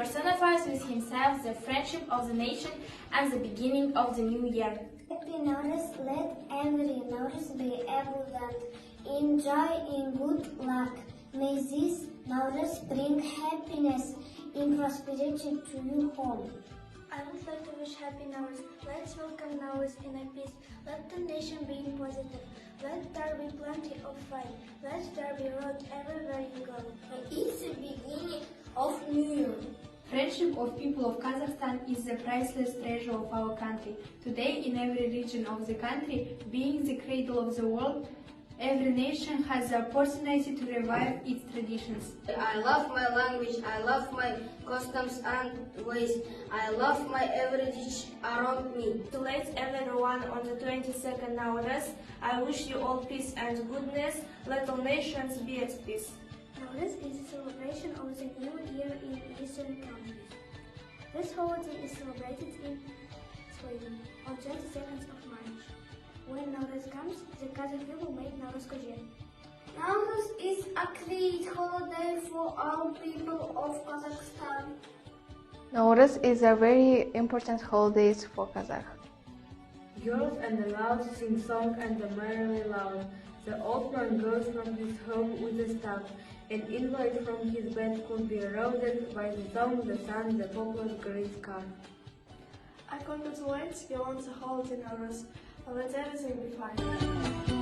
personifies with himself the friendship of the nation and the beginning of the new year. Happy Nowruz, let every Nowruz be abundant in joy, in good luck. May this Nowruz bring happiness in prosperity to your home. I would like to wish Happy Nowruz. Let's welcome Nowruz in a peace. Let the nation be positive. Let there be plenty of fun. Let there be road everywhere you go. And it's the beginning of New Year. Friendship of people of Kazakhstan is the priceless treasure of our country. Today, in every region of the country, being the cradle of the world, every nation has the opportunity to revive its traditions. I love my language, I love my customs and ways, I love my heritage around me. To let everyone on the 22nd Nowruz, I wish you all peace and goodness. Let all nations be at peace. Nowruz is a celebration of the new year in Eastern countries. This holiday is celebrated in Sweden on 22nd of March. When Nowruz comes, the Kazakh people make Nowruz Kojer. Nowruz is a great holiday for all people of Kazakhstan. Nowruz is a very important holiday for Kazakh. Girls and the loud sing song and the merrily loud. The old man goes from his home with a staff. An invite from his bed could be eroded by the song, the sun, the poplar grey sky. I congratulate you on the holiday Nowruz. Let everything be fine.